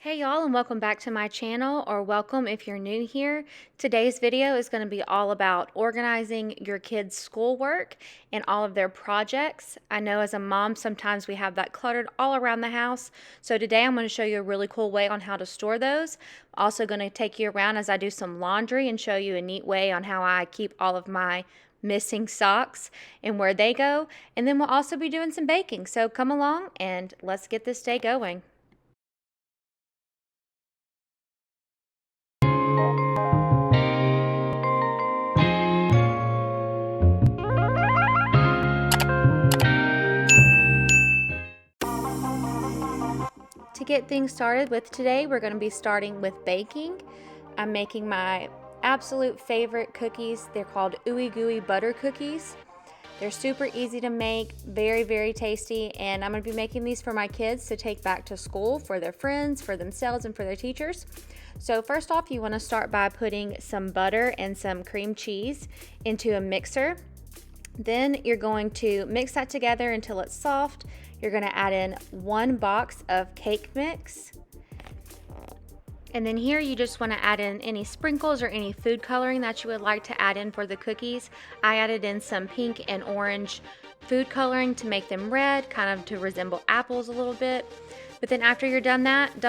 Hey y'all, and welcome back to my channel, or welcome if you're new here. Today's video is going to be all about organizing your kids' schoolwork and all of their projects. I know as a mom sometimes we have that cluttered all around the house, so today I'm going to show you a really cool way on how to store those. I'm also going to take you around as I do some laundry and show you a neat way on how I keep all of my missing socks and where they go, and then we'll also be doing some baking. So come along and let's get this day going. To get things started with today, we're going to be starting with baking. I'm making my absolute favorite cookies. They're called Ooey Gooey Butter Cookies. They're super easy to make, very, very tasty, and I'm going to be making these for my kids to take back to school for their friends, for themselves, and for their teachers. So first off, you want to start by putting some butter and some cream cheese into a mixer. Then you're going to mix that together until it's soft. You're going to add in 1 box of cake mix. And then here you just want to add in any sprinkles or any food coloring that you would like to add in for the cookies. I added in some pink and orange food coloring to make them red, kind of to resemble apples a little bit. But then after you're done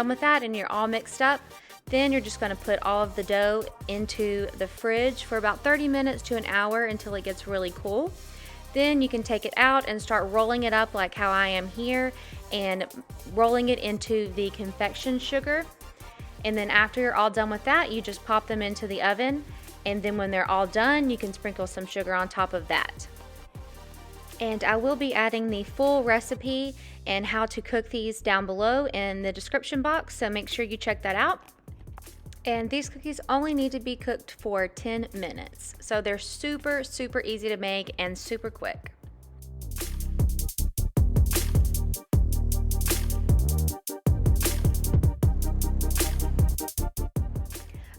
with that and you're all mixed up, then you're just going to put all of the dough into the fridge for about 30 minutes to an hour until it gets really cool. Then you can take it out and start rolling it up like how I am here and rolling it into the confection sugar. And then after you're all done with that, you just pop them into the oven. And then when they're all done, you can sprinkle some sugar on top of that. And I will be adding the full recipe and how to cook these down below in the description box, so make sure you check that out. And these cookies only need to be cooked for 10 minutes. So they're super, super easy to make and super quick.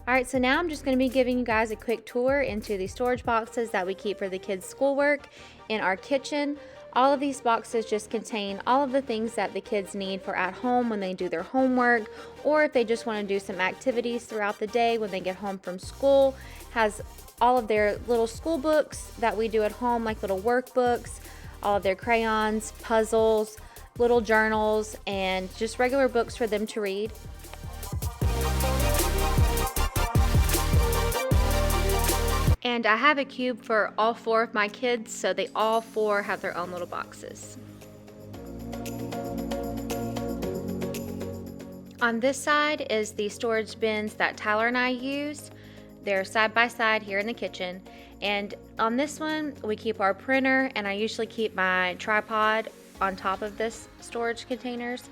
Alright, so now I'm just going to be giving you guys a quick tour into the storage boxes that we keep for the kids' schoolwork in our kitchen. All of these boxes just contain all of the things that the kids need for at home when they do their homework, or if they just want to do some activities throughout the day when they get home from school. Has all of their little school books that we do at home, like little workbooks, all of their crayons, puzzles, little journals, and just regular books for them to read. And I have a cube for all 4 of my kids, so they all 4 have their own little boxes. On this side is the storage bins that Tyler and I use. They're side by side here in the kitchen. And on this one, we keep our printer, and I usually keep my tripod on top of this storage containers.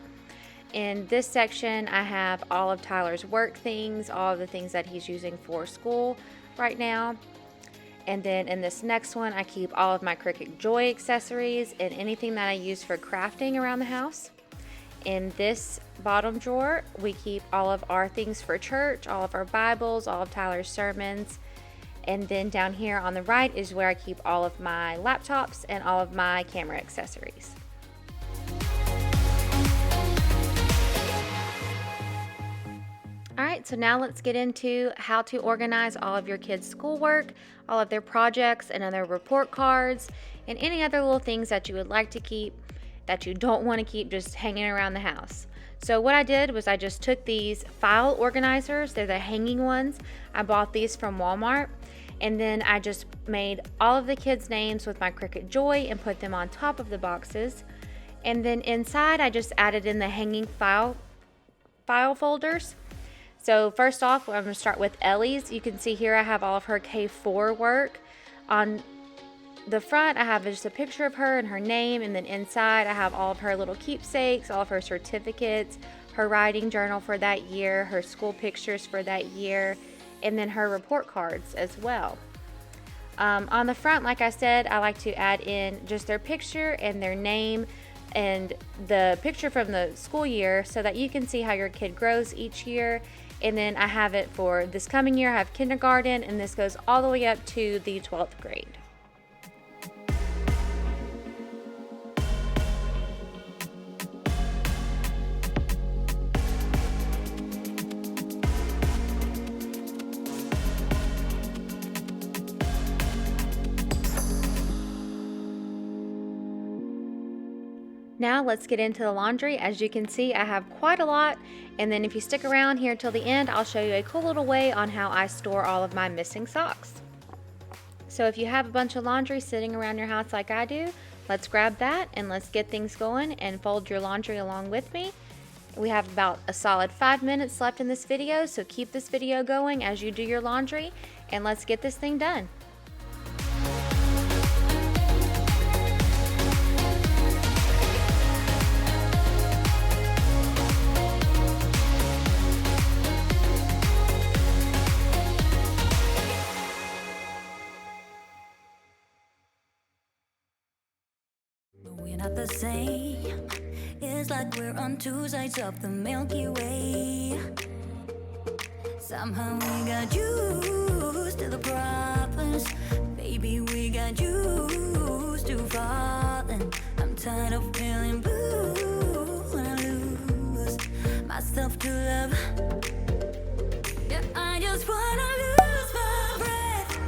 In this section, I have all of Tyler's work things, all of the things that he's using for school right now. And then in this next one, I keep all of my Cricut Joy accessories and anything that I use for crafting around the house. In this bottom drawer, we keep all of our things for church, all of our Bibles, all of Tyler's sermons. And then down here on the right is where I keep all of my laptops and all of my camera accessories. Alright, so now let's get into how to organize all of your kids' schoolwork, all of their projects and other report cards, and any other little things that you would like to keep that you don't want to keep just hanging around the house. So what I did was I just took these file organizers, they're the hanging ones. I bought these from Walmart, and then I just made all of the kids' names with my Cricut Joy and put them on top of the boxes. And then inside I just added in the hanging file folders. So first off, I'm going to start with Ellie's. You can see here I have all of her K4 work. On the front, I have just a picture of her and her name, and then inside I have all of her little keepsakes, all of her certificates, her writing journal for that year, her school pictures for that year, and then her report cards as well. On the front, like I said, I like to add in just their picture and their name and the picture from the school year so that you can see how your kid grows each year. And then I have it for this coming year. I have kindergarten, and this goes all the way up to the 12th grade. Now let's get into the laundry. As you can see, I have quite a lot, and then if you stick around here till the end, I'll show you a cool little way on how I store all of my missing socks. So if you have a bunch of laundry sitting around your house like I do, let's grab that and let's get things going and fold your laundry along with me. We have about a solid 5 minutes left in this video, so keep this video going as you do your laundry, and let's get this thing done. We're not the same. It's like we're on two sides of the Milky Way. Somehow we got used to the problems. Baby, we got used to falling. I'm tired of feeling blue when I lose myself to love. Yeah, I just wanna lose my breath.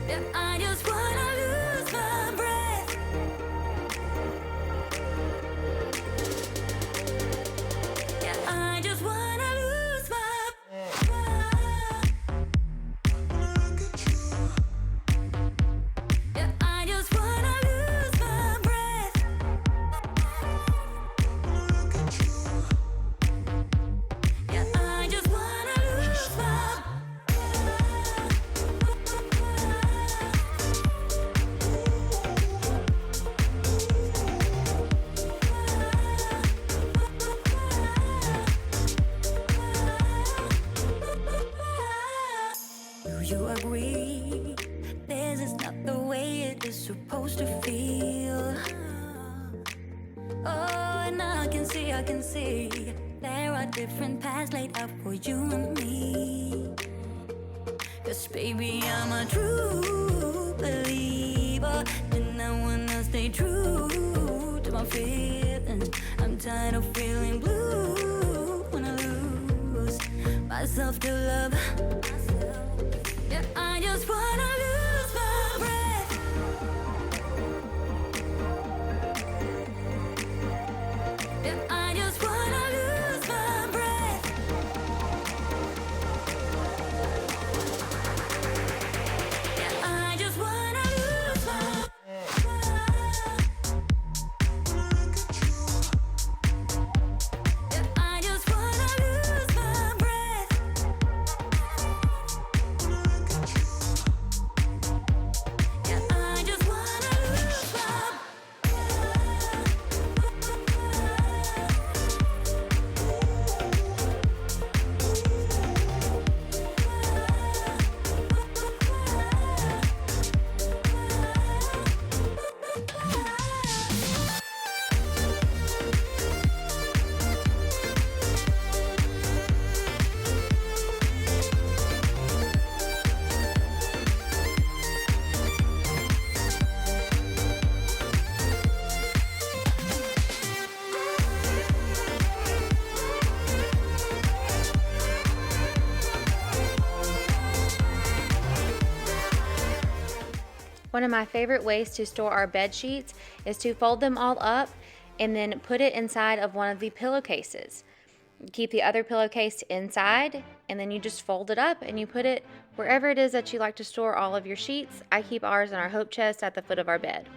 Yeah, I just wanna lose my breath. Yeah, I just wanna lose my breath. Yeah, I just wanna lose my breath. Yeah, I just wanna lose my Do you agree? This is not the way it is supposed to feel. Oh, and I can see there are different paths laid out for you and me. 'Cause baby, I'm a true believer, and I wanna stay true to my feelings. I'm tired of feeling blue when I lose myself to love. Yeah, I just wanna lose my breath. Yeah, I just wanna lose my breath. Yeah, I just wanna lose my Yeah, I just wanna lose my breath. Yeah, I just wanna lose my One of my favorite ways to store our bed sheets is to fold them all up and then put it inside of one of the pillowcases. Keep the other pillowcase inside, and then you just fold it up and you put it wherever it is that you like to store all of your sheets. I keep ours in our hope chest at the foot of our bed.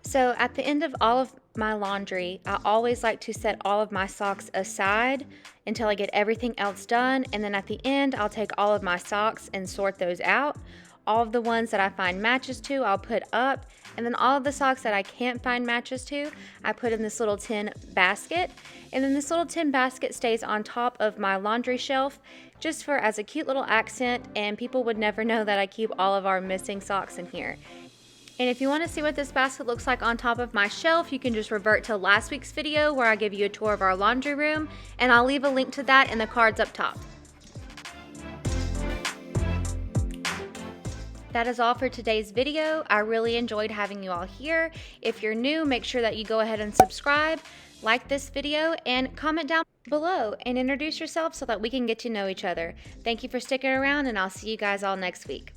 So at the end of all of my laundry, I always like to set all of my socks aside until I get everything else done, and then at the end I'll take all of my socks and sort those out. All of the ones that I find matches to, I'll put up, and then all of the socks that I can't find matches to, I put in this little tin basket. And then this little tin basket stays on top of my laundry shelf just for as a cute little accent, and people would never know that I keep all of our missing socks in here. And if you want to see what this basket looks like on top of my shelf, you can just revert to last week's video where I give you a tour of our laundry room, and I'll leave a link to that in the cards up top. That is all for today's video. I really enjoyed having you all here. If you're new, make sure that you go ahead and subscribe, like this video, and comment down below and introduce yourself so that we can get to know each other. Thank you for sticking around, and I'll see you guys all next week.